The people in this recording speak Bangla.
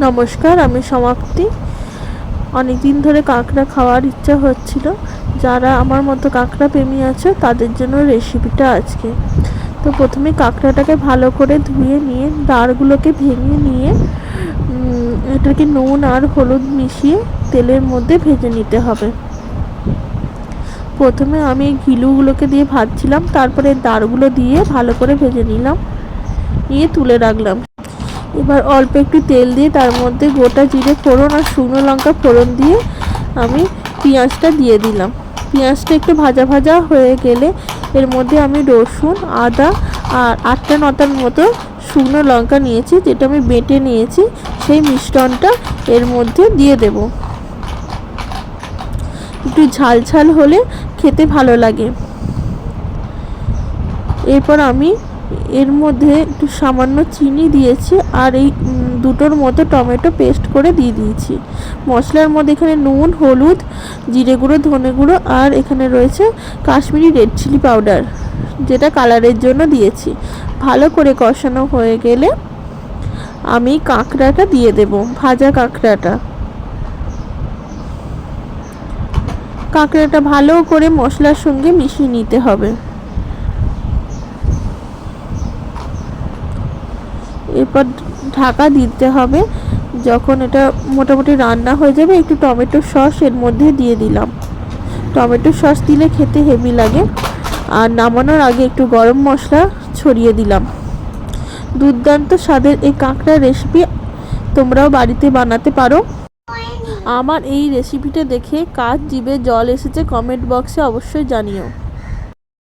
নমস্কার, আমি সমাপ্তি। অনেক দিন ধরে কাঁকড়া খাওয়ার ইচ্ছা হচ্ছিল। যারা আমার মতো কাঁকড়া প্রেমী আছে তাদের জন্য রেসিপিটা আজকে। তো প্রথমে কাঁকড়াটাকে ভালো করে ধুয়ে নিয়ে দাঁড়গুলোকে ভেঙে নিয়ে এটাকে নুন আর হলুদ মিশিয়ে তেলের মধ্যে ভেজে নিতে হবে। প্রথমে আমি ঘিলুগুলোকে দিয়ে ভাজছিলাম, তারপরে দাঁড়গুলো দিয়ে ভালো করে ভেজে নিলাম, নিয়ে তুলে রাখলাম। এবার অল্প একটু তেল দিয়ে তার মধ্যে গোটা জিরে ফোড়ন আর শুকনো লঙ্কা ফোড়ন দিয়ে আমি পেঁয়াজটা দিয়ে দিলাম। পেঁয়াজটা একটু ভাজা ভাজা হয়ে গেলে এর মধ্যে আমি রসুন, আদা আর 8-9টার মতো শুকনো লঙ্কা নিয়েছি, যেটা আমি বেটে নিয়েছি, সেই মিশ্রণটা এর মধ্যে দিয়ে দেব। একটু ঝাল ঝাল হলে খেতে ভালো লাগে। এরপর আমি এর মধ্যে একটু সামান্য চিনি দিয়েছি আর এই দুটোর মতো টমেটো পেস্ট করে দিয়ে দিয়েছি। মশলার মধ্যে এখানে নুন, হলুদ, জিরে গুঁড়ো, ধনে গুঁড়ো আর এখানে রয়েছে কাশ্মীরি রেড চিলি পাউডার, যেটা কালারের জন্য দিয়েছি। ভালো করে কষানো হয়ে গেলে আমি কাঁকড়াটা দিয়ে দেব, ভাজা কাঁকড়াটা ভালো করে মশলার সঙ্গে মিশিয়ে নিতে হবে। এরপর ঢাকা দিতে হবে। যখন এটা মোটামুটি রান্না হয়ে যাবে, একটু টমেটো সস এর মধ্যে দিয়ে দিলাম। টমেটো সস দিলে খেতে হেভি লাগে। আর নামানোর আগে একটু গরম মশলা ছড়িয়ে দিলাম। দুর্দান্ত স্বাদের এই কাঁকড়া রেসিপি তোমরাও বাড়িতে বানাতে পারো। আমার এই রেসিপিটা দেখে কার জিভে জল এসেছে কমেন্ট বক্সে অবশ্যই জানিও।